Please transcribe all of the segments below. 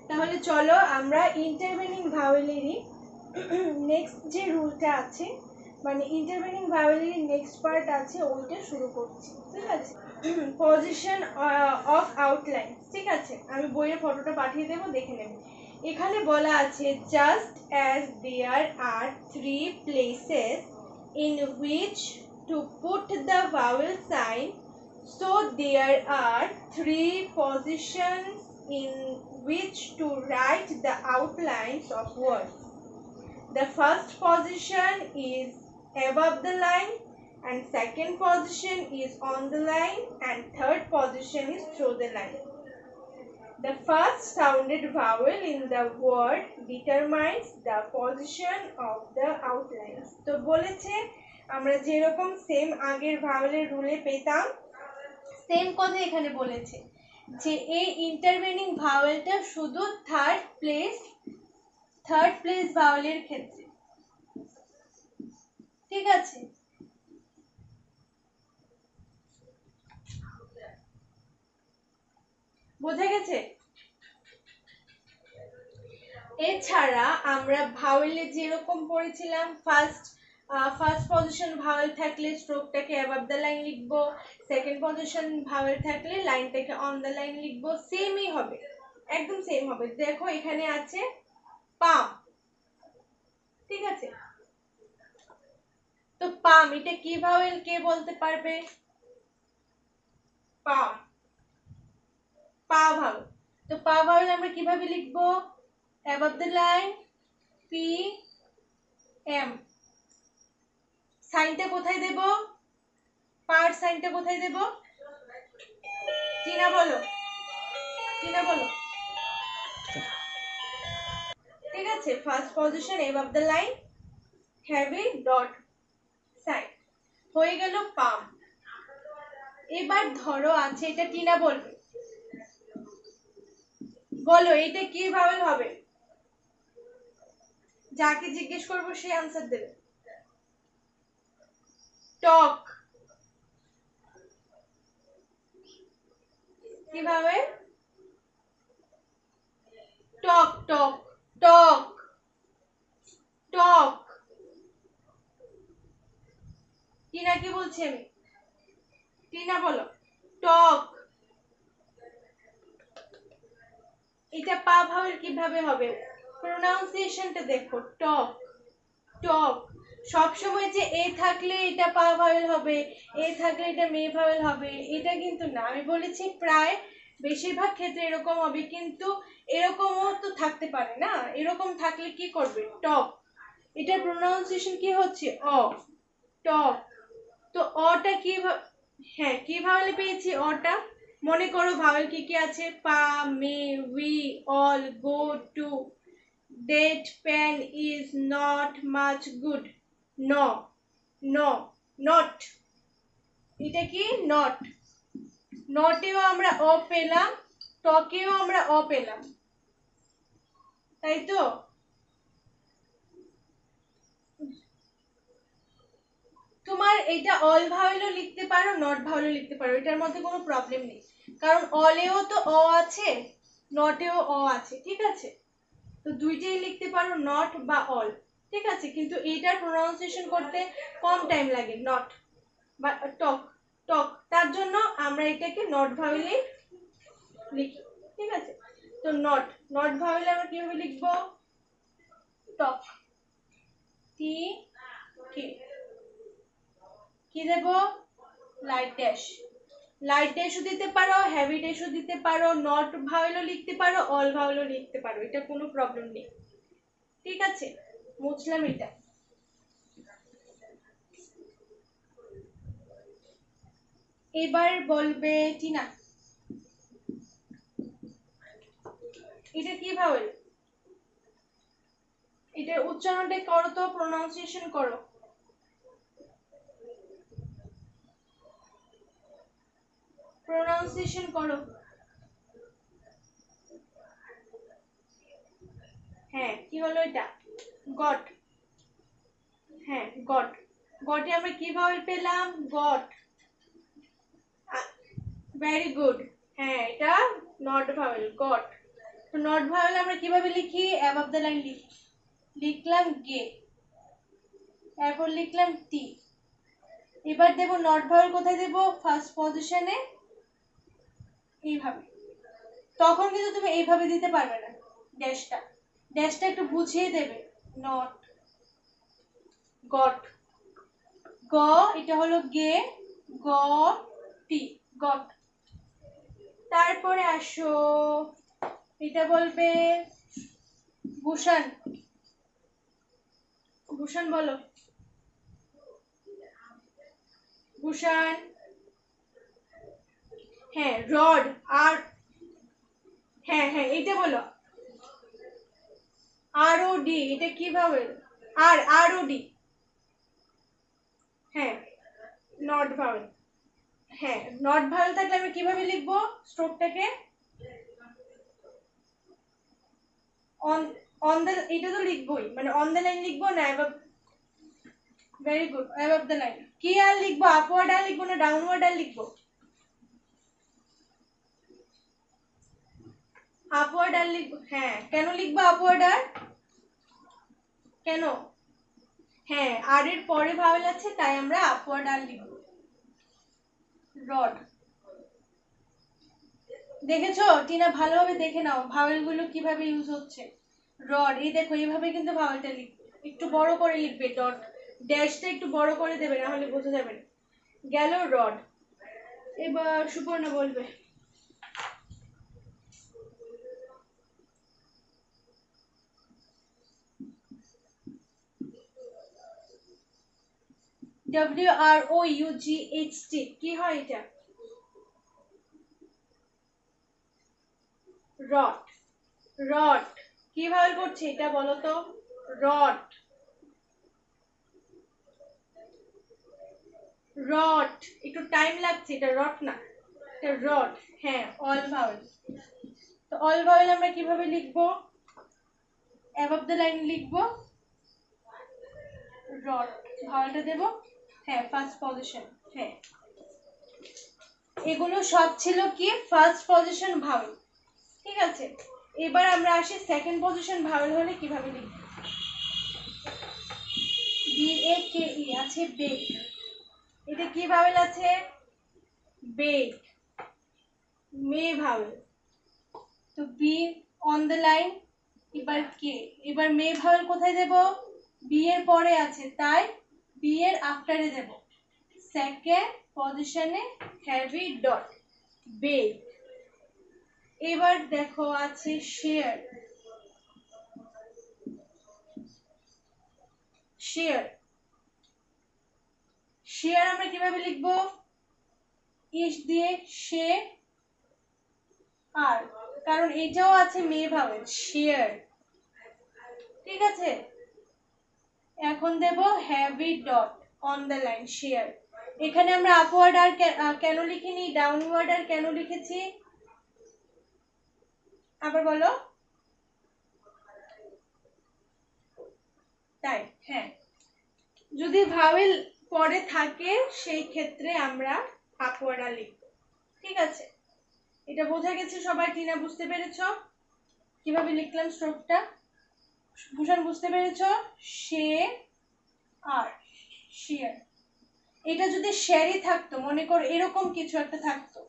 তাহলে চলো আমরা ইন্টারভেনিং ভাওয়েলেরই নেক্সট যে রুলটা আছে, মানে ইন্টারভেনিং ভাওয়েলেরই নেক্সট পার্ট আছে, ওইটা শুরু করছি। ঠিক আছে, পজিশন অফ আউটলাইন। ঠিক আছে, আমি বইয়ের ফটোটা পাঠিয়ে দেবো, দেখে নেবে। এখানে বলা আছে just as there are 3 places in which to put the vowel sign, so there are 3 positions in which to write the outlines of words. The first position is above the line, and second position is on the line, and third position is through the line. The first sounded vowel in the word determines the position of the outlines. তো বলেছে আমরা যেরকম same আগের ভাওয়েলের রুলে পেতাম, same কথা এখানে বলেছে যে এই ইন্টারভেনিং ভাওয়েলটা শুধু থার্ড প্লেস ভাওয়েলের ক্ষেত্রে। ঠিক আছে, বোঝা গেছে? এছাড়া আমরা ভাওয়েলে যেরকম পড়েছিলাম, ফার্স্ট পজিশন ভাওয়েল থাকলে স্ট্রোকটাকে অ্যাবাভ দ্য লাইন লিখবো, সেকেন্ড পজিশন ভাওয়েল থাকলে লাইনটাকে অন দ্য লাইন লিখবো, সেমই হবে, একদম সেম হবে। দেখো এখানে আছে পাম। ঠিক আছে, তো পাম এটা কি ভাওয়েল, কে বলতে পারবে? পাম, পা ভাওয়েল। তো পা ভাওয়েল আমরা কিভাবে লিখবো? Above the line, P M. সাইনটা কোথায় দেব? পার সাইনটা কোথায় দেব? টিনা বলো, টিনা বলো। ঠিক আছে, first position above the line, heavy dot sign, হয়ে গেল পাম। এবার ধরো আছে, এটা টিনা বলবে, বলো এটা কি ভাওয়েল হবে? যাকে জিজ্ঞেস করবো সে আনসার দেবে। টক। কিভাবে? টক টক টক টক। টিনা কি বলছি আমি? টিনা বলো, টক। এটা পা ভাওয়েল কিভাবে হবে? প্রোনাউন্সিয়েশনটা দেখো, টক টক। সবসময় যে এ থাকলে এটা পা ভাওয়েল হবে, এ থাকলে এটা মে ভাওয়েল হবে, এটা কিন্তু না। আমি বলেছি প্রায় বেশিরভাগ ক্ষেত্রে এরকম হবে, কিন্তু এরকমও তো থাকতে পারে না। এরকম থাকলে কি করবে? টক। এটা প্রোনাউন্সিয়েশন কি হচ্ছে? অ, টক। তো অটা কি, হ্যাঁ কি ভাওয়েলে পেয়েছি অটা? মনে করো ভাওয়েল কি কি আছে? Pa, may, we, all, go, to. That pen is not much good. No, no, not. এটা কি? নট। নটেও আমরা অ পেলাম, টকেও আমরা অ পেলাম, তাই তো? তোমার এটা অল ভাওয়েলও লিখতে পারো, নট ভাওয়েলও লিখতে পারো, এটার মধ্যে কোনো প্রবলেম নেই, কারণ অলেও তো অ আছে, নটেও অ আছে। ঠিক আছে, তো দুইটাই লিখতে পারো, নট বা অল। ঠিক আছে, কিন্তু এইটার প্রোনাউন্সিয়েশন করতে কম টাইম লাগে, নট বা টক টক, তার জন্য আমরা এটাকে নট ভাওয়েলে লিখি। ঠিক আছে, তো নট ভাওয়েলে আমরা কিভাবে লিখবো? টক, টি কে, কি দেব? Light dash. লাইট ড্যাশও দিতে পারো, হেভি ড্যাশও দিতে পারো, নট ভাওয়েলও লিখতে পারো, অল ভাওয়েলও লিখতে পারো, এটা কোনো প্রবলেম নেই। ঠিক আছে, মুছলাম এটা। এবার বলবে টিনা, এটা কি ভাওয়েল? এটা উচ্চারণটা করো তো, প্রোনাউন্সিয়েশন করো। প্রোনাউন্সিয়েশন করো। হ্যাঁ, কি হলো এটা? গট। হ্যাঁ, গট। গটে আমরা কি ভাওয়েল পেলাম? গট। Very good. হ্যাঁ, এটা নট ভাওয়েল, গট। তো নট ভাওয়েল আমরা কিভাবে লিখি? অ্যাবভ দ্য লাইন লিখি, লিখলাম গে, এরপর লিখলাম টি। এবার দেব নট ভাওয়েল কোথায় দেব? ফার্স্ট পজিশনে, এইভাবে। তখন কিন্তু তুমি এইভাবে দিতে পারবে না, ড্যাশটা ড্যাশটা একটু বুঝিয়ে দেবে। নট, গট, গ এটা হলো গে, গ টি, গট। তারপরে আসো, এটা বলবে ভূষণ, ভূষণ বলো, ভূষণ। হ্যাঁ রড, আর হ্যাঁ হ্যাঁ এটা বলো, আর ও ডি, এটা কিভাবে? আর আর ও ডি, হ্যাঁ নট ভাওয়েল। হ্যাঁ নট ভাওয়েল থাকলে আমি কিভাবে লিখবো স্ট্রোকটাকে? অন, অন দ্য, এটা তো লিখবোই, মানে অন দ্য লাইন লিখবো না above? Very good, above the line. কি আর লিখবো? আপওয়ার্ড আর লিখবো না ডাউনওয়ার্ড আর লিখবো? আপওয়ার্ড আর লিখবো। হ্যাঁ কেন লিখবো আপওয়ার্ড আর? কেন? হ্যাঁ আর এর পরে ভাওয়েল আছে তাই আমরা আপওয়ার্ড আর লিখবো। রড, দেখেছো টিনা? ভালোভাবে দেখে নাও ভাওয়েল গুলো কিভাবে ইউজ হচ্ছে। রড, এই দেখো এইভাবে কিন্তু ভাওয়েলটা লিখবে, একটু বড় করে লিখবে, ডট ড্যাশটা একটু বড় করে দেবে, না হলে বোঝা যাবে না। গেল রড। এবার সুপর্ণা বলবে। WROUGHT, কি হয় এটা? রড, রড কি ভাওয়েল করছে এটা বলো তো? রড, রড একটু টাইম লাগছে, এটা রড না, এটা রড। হ্যাঁ অল ভাওয়েল। তো অল ভাওয়েল আমরা কিভাবে লিখবো? অ্যাবভ দ্য লাইন লিখবো, রড, ভাওয়েলটা দেব, হ্যাঁ ফার্স্ট পজিশন। হ্যাঁ এগুলো সব ছিল কি ফার্স্ট পজিশন ভাওয়েল, ঠিক আছে। এবার আমরা আসি সেকেন্ড পজিশন ভাওয়েল হলে কিভাবে লিখব। BAKE আছে বেক, এটা কি ভাওয়েল আছে? বেক, মে ভাওয়েল। তো বি অন দ্য লাইন, এবার কে, এবার মে ভাওয়েল কোথায় দেব? বি এর পরে আছে তাই বি এর আফটারে দেব, সেকেন্ড পজিশনে হেভি ডট, বেক। এবার দেখো আছে শেয়ার, শেয়ার, শেয়ার আমরা কিভাবে লিখবো? ইস দিয়ে শে আর, কারণ এটাও আছে মে ভাওয়েল, শেয়ার, ঠিক আছে। এখন দেব heavy dot on the line, share. এখানে আমরা আপওয়ার্ড আর কেন লিখিনি, ডাউনওয়ার্ড আর কেন লিখেছি? আবার বলো। তাই, হ্যাঁ যদি ভাওয়েল পরে থাকে সেই ক্ষেত্রে আমরা আপওয়ার্ড আর লিখব, ঠিক আছে। এটা বোঝা গেছে সবাই? টিনা বুঝতে পেরেছ কিভাবে লিখলাম স্ট্রোকটা? ভূষণ বুঝতে পেরেছ? সে আর, শেয়ার। এটা যদি শেয়ারই থাকতো, মনে কর এরকম কিছু একটা থাকতো,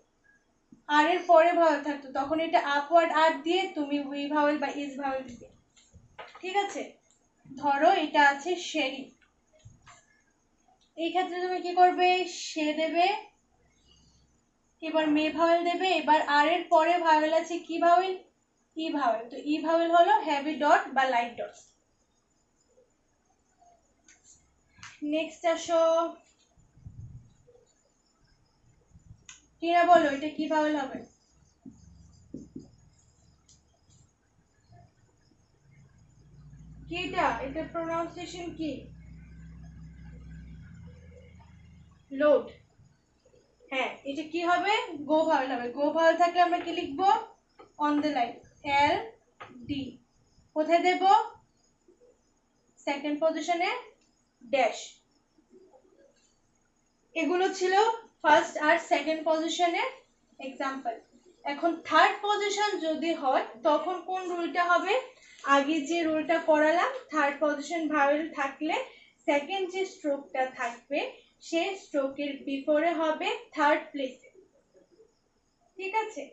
আর এর পরে ভাওয়েল থাকতো, তখন এটা আপওয়ার্ড আর দিয়ে তুমি উই ভাওয়েল বা ইজ ভাওয়েল দিবে, ঠিক আছে। ধরো এটা আছে শেরি, এই ক্ষেত্রে তুমি কি করবে? সে দেবে, এবার মে ভাওয়েল দেবে, এবার আর এর পরে ভাওয়েল আছে কি ভাওয়েল? ই ভাওয়েল। তো ই ভাওয়েল হলো হেভি ডট বা লাইট ডট। নেক্সট আসো, টিনা বলো এটা কি ভাওয়েল হবে? কি এটা? এটা প্রোনাউন্সিয়েশন কি? লোড। হ্যাঁ এটা কি হবে? গো ভাওয়েল হবে। গো ভাওয়েল থাকলে আমরা কি লিখবো? On the line, L D, কোথায় দেব? সেকেন্ড পজিশনে, ড্যাশ। এগুলো ছিল ফার্স্ট আর সেকেন্ড পজিশনের এক্সাম্পল। এখন থার্ড পজিশন যদি হয় তখন কোন রুলটা হবে? আগে যে রুলটা করালাম, থার্ড পজিশন ভাওয়েল থাকলে সেকেন্ড যে স্ট্রোকটা থাকবে সেই স্ট্রোকের বিফোরে হবে থার্ড প্লেসে। ঠিক আছে,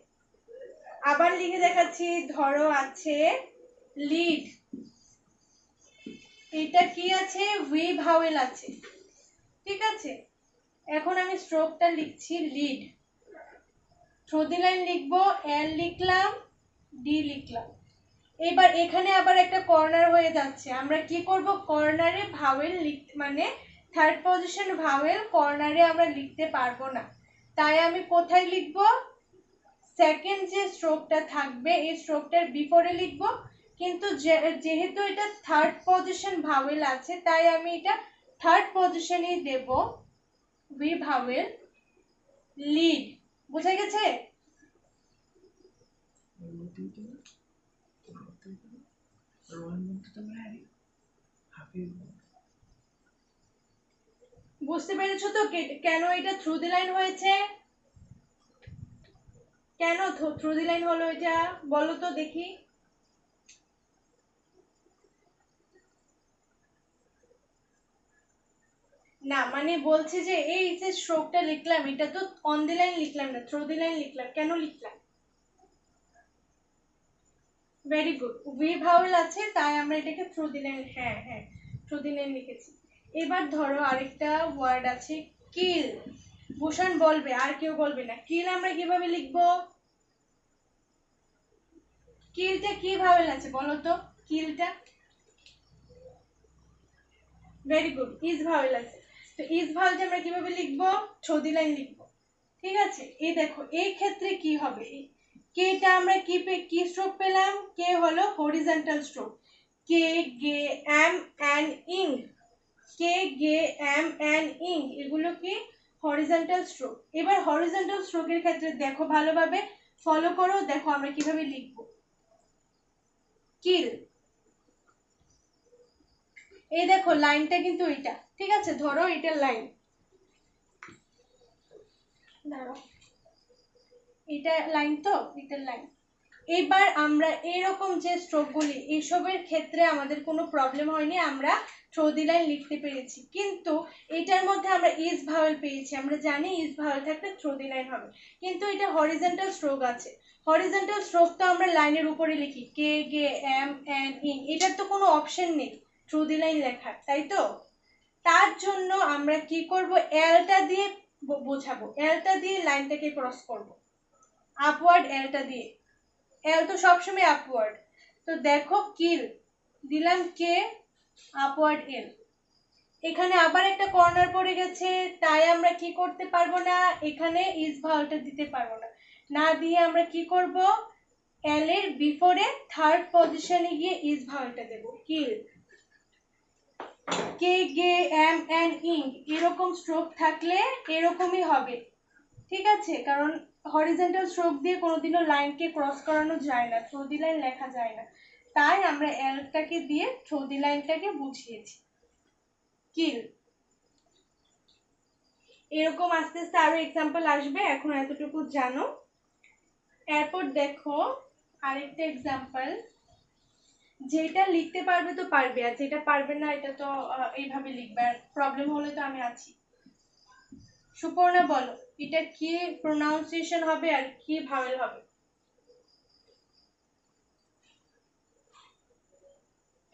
আবার লিখে দেখাচ্ছি। ধরো আছে লিড, এটা কি আছে? ভি ভাওয়েল আছে। ঠিক আছে, এখন আমি স্ট্রোকটা লিখছি লিড, থ্রু দি লাইন লিখবো, এল লিখলাম, ডি লিখলাম। এবার এখানে আবার একটা কর্নার হয়ে যাচ্ছে, আমরা কি করব? কর্নারে ভাওয়েল লিখতে, মানে থার্ড পজিশন ভাওয়েল কর্নারে আমরা লিখতে পারবো না, তাই আমি কোথায় লিখব? সেকেন্ড যে স্ট্রোকটা থাকবে এই স্ট্রোকটার বিফোরে লিখব, কিন্তু যেহেতু এটা থার্ড পজিশন ভাওয়েল আছে তাই আমি এটা থার্ড পজিশনেই দেব, ভি ভাওয়েল লিড। বুঝা গেছে? বুঝতে পেরেছো তো কেন এটা থ্রু দি লাইন হয়েছে? কেন থ্রু দি লাইন হলো এটা বলো তো দেখি। না মানে বলছি যে এই যে স্ট্রোকটা লিখলাম এটা তো অন দি লাইন লিখলাম না, থ্রু দি লাইন লিখলাম, কেন লিখলাম? ভেরি গুড, ভি ভাওয়েল আছে তাই আমরা এটাকে থ্রু দি লাইন, হ্যাঁ হ্যাঁ থ্রু দি লাইন লিখেছি। এবার ধরো আরেকটা ওয়ার্ড আছে কিল, ভূষণ বলবে আর কেউ বলবে না। কিল আমরা কিভাবে লিখবো? কিলটা কি ভাওয়েল আছে বলো তো? কিলটা ভেরি গুড, ইজ ভাওয়েল আছে। তো ইজ ভাওয়েলটা আমরা কিভাবে লিখবো? থ্রু দি লাইন লিখবো। ঠিক আছে, এই দেখো এই ক্ষেত্রে কি হবে, কেটা আমরা কি স্ট্রোক পেলাম? কে হলো হরিজন্টাল স্ট্রোক, কে গে এম এন ইং, কে গে এম এন ইং এগুলো কি হরিজন্টাল স্ট্রোক। এবার হরিজন্টাল স্ট্রোকের ক্ষেত্রে দেখো ভালোভাবে ফলো করো, দেখো আমরা কিভাবে লিখবো। কিল, এই দেখো লাইনটা কিন্তু এটা, ঠিক আছে, ধরো এটা লাইন, দাঁড়াও এটা লাইন, তো এটা লাইন। এবার আমরা এরকম যে স্ট্রোকগুলি এইসবের ক্ষেত্রে আমাদের কোনো প্রবলেম হয়নি, আমরা থ্রু দি লাইন লিখতে পেরেছি, কিন্তু এটার মধ্যে আমরা ইজ ভাওয়েল পেয়েছি, আমরা জানি ইজ ভাওয়েল থাকলে থ্রু দি লাইন হবে, কিন্তু এটা হরিজন্টাল স্ট্রোক আছে। হরিজন্টাল স্ট্রোক তো আমরা লাইনের উপরে লিখি, কে গে এম এন ইন, এটার তো কোনো অপশন নেই থ্রু দি লাইন লেখার, তাই তো? তার জন্য আমরা কি করব? এলটা দিয়ে বোঝাবো, এলটা দিয়ে লাইনটাকে ক্রস করব, আপওয়ার্ড এলটা দিয়ে, এল তো সবসময় আপওয়ার্ড। তো দেখো কিল দিলাম, কে আপওয়ার্ড এল, এখানে আবার একটা কর্নার পড়ে গেছে, তাই আমরা কি করতে পারবো না? এখানে ইজ ভাওয়েলটা দিতে পারবো না, না দিয়ে আমরা কি করব? এল এর বিফোরে থার্ড পজিশনে গিয়ে ইজ ভাওয়েলটা দেব, কিল। K G M N ing এরকম স্ট্রোক থাকলে এরকমই হবে, ঠিক আছে, কারণ হরিজন্টাল স্ট্রোক দিয়ে কোনোদিনও লাইনকে ক্রস করানো যায় না, থ্রু দি লাইন লেখা যায় না, তাই আমরা এলটাকে দিয়ে থ্রু দি লাইনটাকে বুঝিয়েছি, কিল। এরকম আস্তে আস্তে আরো এক্সাম্পল আসবে, এখন এতটুকু জানো। এরপর দেখো আরেকটা এক্সাম্পল, যেটা লিখতে পারবে তো পারবে, আর যেটা পারবে না এটা তো এইভাবে লিখবে, আর প্রবলেম হলে তো আমি আছি। সুপর্ণা বলো এটা কি প্রোনাউন্সিয়েশন হবে আর কি ভাওয়েল হবে?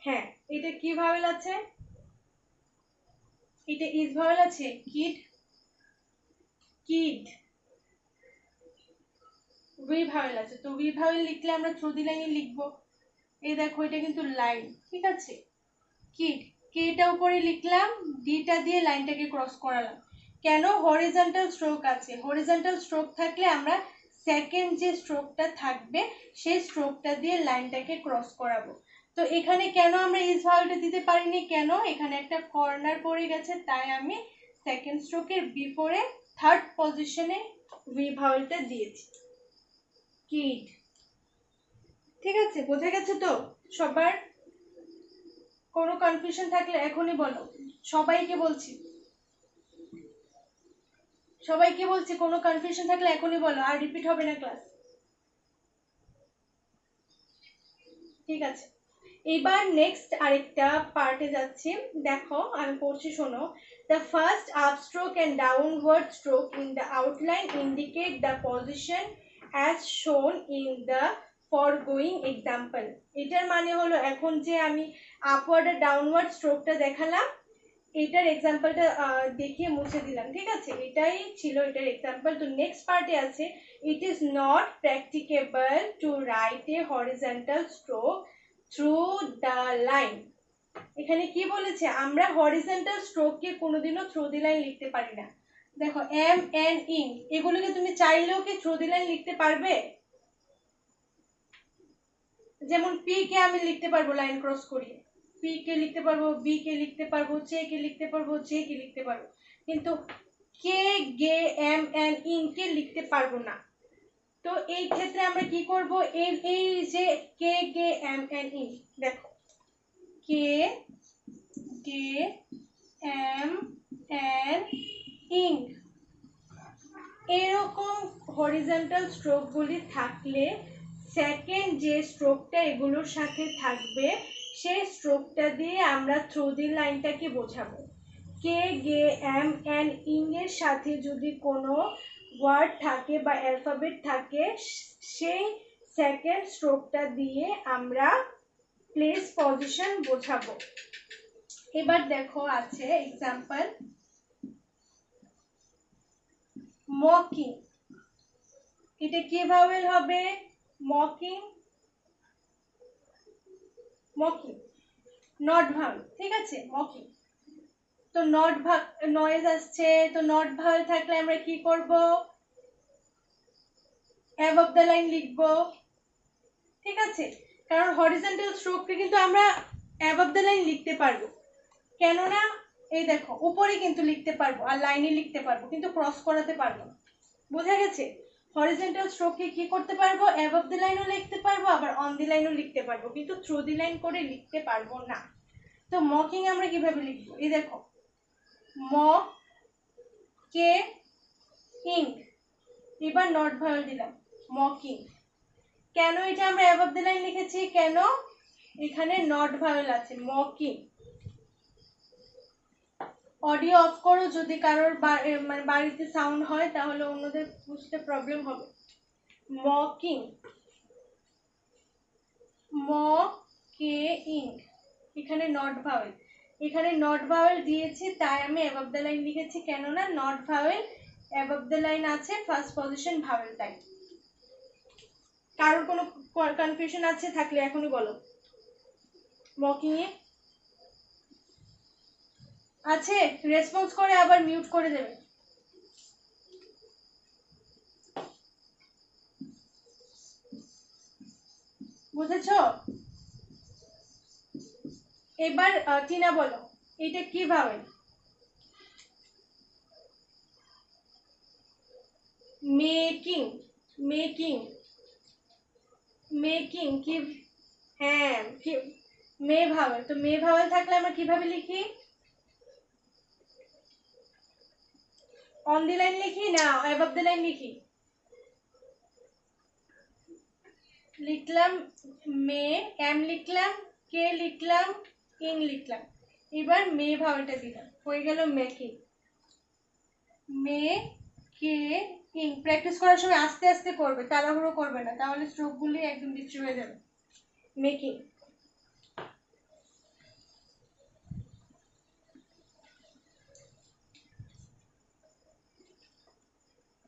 হ্যাঁ, এটা কি ভাওয়েল আছে? এটা ইজ ভাওয়েল আছে, কিড, কিড ভি ভাওয়েল আছে, তো ভি ভাওয়েল লিখলে আমরা থ্রু দি লাইনে লিখবো, এই দেখো এটা কিন্তু লাইন, ঠিক আছে, কিড, কেটা উপরে লিখলাম, ডিটা দিয়ে লাইনটাকে ক্রস করালাম, কেন? হরিজন্টাল স্ট্রোক আছে, হরিজন্টাল স্ট্রোক থাকলে আমরা সেকেন্ড যে স্ট্রোকটা থাকবে সেই স্ট্রোকটা দিয়ে লাইনটাকে ক্রস করাবো। তো এখানে কেন আমরা ইজ ভাওয়েলটা দিতে পারিনি? কেন? এখানে একটা কর্নার পড়ে গেছে, তাই আমি সেকেন্ড স্ট্রোকের বিফোরে থার্ড পজিশনে ভি ভাওয়েলটা দিয়েছি, কিড। ঠিক আছে, বোঝা গেছে তো সবার? কোনো কনফিউশন থাকলে এখনই বলো, সবাইকে বলছি, সবাইকে বলছি কোনো কনফিউশন থাকলে এখনই বলো, আর রিপিট হবে না ক্লাস। ঠিক আছে, এবার নেক্সট আরেকটা পার্টে যাচ্ছি। দেখো আমি পড়ছি, শোনো। The first upstroke and downward stroke in the outline indicate the position as shown in the foregoing example. এটার মানে হলো, এখন যে আমি আপওয়ার্ড আর ডাউনওয়ার্ড স্ট্রোকটা দেখালাম, এটার এক্সাম্পলটা দেখিয়ে মুছে দিলাম, ঠিক আছে, এটাই ছিল এটার এক্সাম্পল। তো নেক্সট পার্টে আছে, it is not practicable to write a horizontal stroke through the line. এখানে কি বলেছে, আমরা হরিজন্টাল স্ট্রোককে কোনোদিনও থ্রু দি লাইন লিখতে পারি না। দেখো এম এন ইন, এগুলোকে তুমি চাইলেও কি থ্রু দি লাইন লিখতে পারবে? যেমন পি কে আমি লিখতে পারবো লাইন ক্রস করিয়ে, পি কে লিখতে পারবো, বি কে লিখতে পারবো, চে কে লিখতে পারবো, জে কে লিখতে পারবো, কিন্তু কে গে এম এন ইন কে লিখতে পারবো না। তো এই ক্ষেত্রে আমরা কি করব, এই যে কে গে এম এন ইন, দেখো কে গে এম এন ইন, এরকম হরিজন্টাল স্ট্রোকগুলি থাকলে সেকেন্ড যে স্ট্রোকটা এগুলোর সাথে থাকবে, সেই স্ট্রোকটা দিয়ে আমরা থ্রু দি লাইনটাকে বোঝাবো। কে গে এম এন ইং এর সাথে যদি কোনো ওয়ার্ড থাকে বা অ্যালফাবেট থাকে, সেই সেকেন্ড স্ট্রোকটা দিয়ে আমরা প্লেস পজিশন বোঝাবো। এবার দেখো আছে এক্সাম্পল, মকিং, এটা কি ভাওয়েল হবে, মকিং, মকিং নট ভাওয়েল, ঠিক আছে, মকিং। তো নট নয়েজ আসছে, তো নট ভাওয়েল থাকলে আমরা কি করব, অ্যাবভ দ্য লাইন লিখবো, ঠিক আছে, কারণ হরিজন্টাল স্ট্রোককে কিন্তু আমরা অ্যাবভ দ্য লাইন লিখতে পারবো, কেননা এই দেখো উপরে কিন্তু লিখতে পারবো আর লাইনে লিখতে পারবো, কিন্তু ক্রস করাতে পারবো না। বোঝা গেছে? হরিজন্টাল স্ট্রোককে কি করতে পারবো, অ্যাবভ দ্য লাইনও লিখতে পারবো, আবার অন দি লাইনও লিখতে পারবো, কিন্তু থ্রু দি লাইন করে লিখতে পারবো না। তো মকিং আমরা কিভাবে লিখবো, এই দেখো ম কে ইং, এবার নট ভাওয়েল দিলাম, মকিং। কেন এটা আমরা অ্যাবভ দ্য লাইন লিখেছি, কেন, এখানে নট ভাওয়েল আছে, মকিং। অডিও অফ করো, যদি কারোর মানে বাড়িতে সাউন্ড হয় তাহলে অন্যদের বুঝতে প্রবলেম হবে। মকিং, ম কে ইং, এখানে নট ভাওয়েল, এখানে নট ভাওয়েল দিয়েছি তাই আমি অ্যাবভ দ্য লাইন লিখেছি, কেননা not vowel above the line আছে, ফার্স্ট পজিশন ভাওয়েল, তাই। কারোর কোনো কনফিউশন আছে থাকলে এখনই বলো। মকিং এ আছে, রেসপন্স করে আবার মিউট করে দেবে। বুঝেছো? এবার টিনা বলো, এটা কি ভাওয়েল, মেকিং, মেকিং, মেকিং কি, হ্যাঁ কি, মে ভাওয়েল, তো মে ভাওয়েল থাকলে আমরা কিভাবে লিখি, অন দি লাইন লিখি না অ্যাবভ দ্য লাইন লিখি, লিখলাম মে, এম লিখলাম, কে লিখলাম, ইং লিখলাম, এবার মে ভাওয়েলটা দিলাম, হয়ে গেল মেকিং, মে কে ইং। প্র্যাকটিস করার সময় আস্তে আস্তে করবে, তাড়াহুড়ো করবে না, তাহলে স্ট্রোকগুলি একদম বিশ্রী হয়ে যাবে। মেকিং,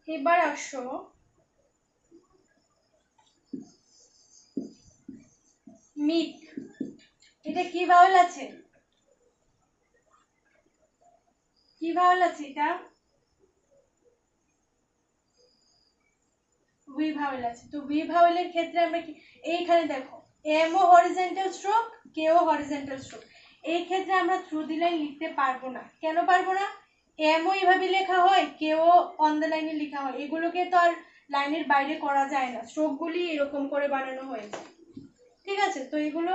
এবার আসো মিক, এটা কি ভাওয়েল আছে, কি ভাওয়েল আছে, এটা ভি ভাওয়েল আছে। তো ভি ভাওয়েলের ক্ষেত্রে আমরা কি, এইখানে দেখো এম ও হরিজন্টাল স্ট্রোক, কে ও হরিজন্টাল স্ট্রোক, এই ক্ষেত্রে আমরা থ্রু দি লাইন লিখতে পারবো না। কেন পারবো না, এম ও এইভাবে লেখা হয়, কে ও অন দ্য লাইনে লেখা হয়, এগুলোকে তো আর লাইনের বাইরে করা যায় না, স্ট্রোকগুলি এরকম করে বানানো হয়েছে, ঠিক আছে। তো এগুলো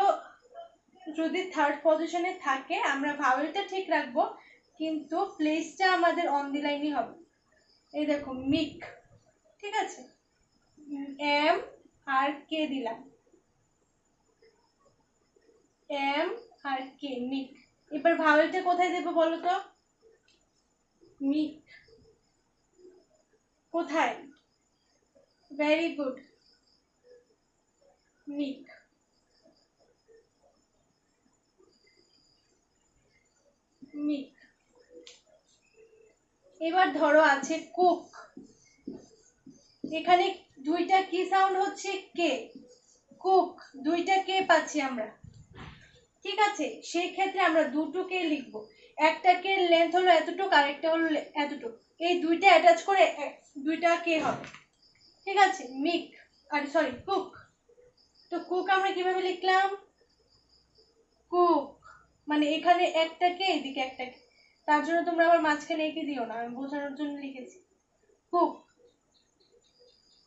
যদি থার্ড পজিশনে থাকে আমরা ভাওয়েলটা ঠিক রাখবো, কিন্তু প্লেসটা আমাদের অন দি লাইনই হবে। এই দেখো মিক, ঠিক আছে, এম আর কে দিলাম, এম আর কে, মিক। এবার ভাওয়েলটা কোথায় দেবো বলো তো? মিক কোথায়? ভেরি গুড, মিক। মিক। এবার ধরো আছে কুক, এখানে দুইটা কি সাউন্ড হচ্ছে? কে। কুক, দুইটা কে পাচ্ছি আমরা, ঠিক আছে? সেই ক্ষেত্রে আমরা দুটো কে লিখবো, একটা কে লেন্থ হলো এতটুকু আর একটা হলো এতটুকু, এই দুইটা অ্যাটাচ করে দুইটা কে হবে, ঠিক আছে? মিক আর সরি কুক। তো কুক আমরা কিভাবে লিখলাম? কুক মানে এখানে একটা কে, এদিকে একটা কে, তার জন্য তোমরা আবার মাঝখানে এঁকে দিও না, আমি বোঝানোর জন্য লিখেছি কুক।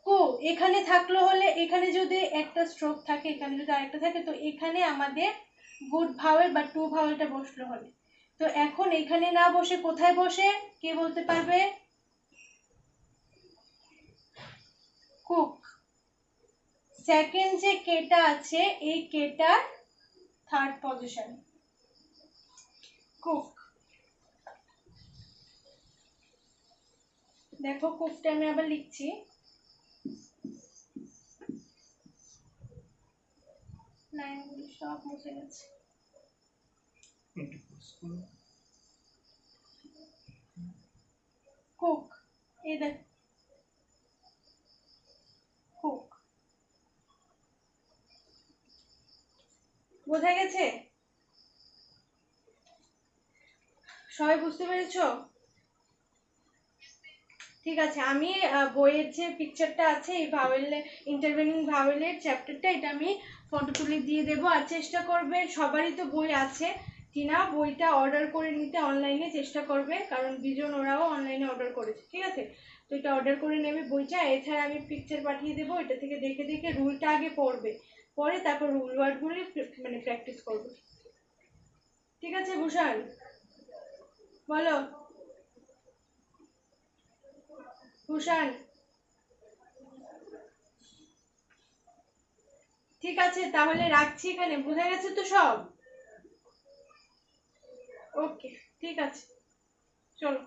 কু এখানে থাকলো হলে, এখানে যদি একটা স্ট্রোক থাকে, এখানে যদি আরেকটা থাকে, তো এখানে আমাদের গুড ভাওয়েল বা টু ভাওয়েলটা বসলো হলে। তো এখন এখানে না বসে কোথায় বসে কে বলতে পারবে? কুক। সেকেন্ড যে কেটা আছে, এই কেটার থার্ড পজিশন, কুক। দেখো কুকটা আমি আবার লিখছি, লাইনগুলো সব মুছে গেছে। কুক, এই দেখ, কুক। বোঝা গেছে? সবাই বুঝতে পেরেছো? ঠিক আছে, আমি বইয়ের যে পিকচারটা আছে এই ভাওয়েল, ইন্টারভেনিং ভাওয়েলের চ্যাপ্টারটা, এটা আমি ফটো তুলে দিয়ে দেবো। আর চেষ্টা করবে, সবারই তো বই আছে, টিনা বইটা অর্ডার করে নিতে অনলাইনে চেষ্টা করবে, কারণ বিজন ওরাও অনলাইনে অর্ডার করেছে, ঠিক আছে? তো এটা অর্ডার করে নেবে বইটা। এছাড়া আমি পিকচার পাঠিয়ে দেবো, এটা থেকে দেখে দেখে রুলটা আগে পড়বে, পরে তারপর রুল ওয়ার্ডগুলি মানে প্র্যাকটিস করবে, ঠিক আছে? ভূষণ বলো, ভূষণ। ঠিক আছে, তাহলে রাখছি এখানে, বোঝা গেছে তো সব? ওকে, ঠিক আছে, চলো।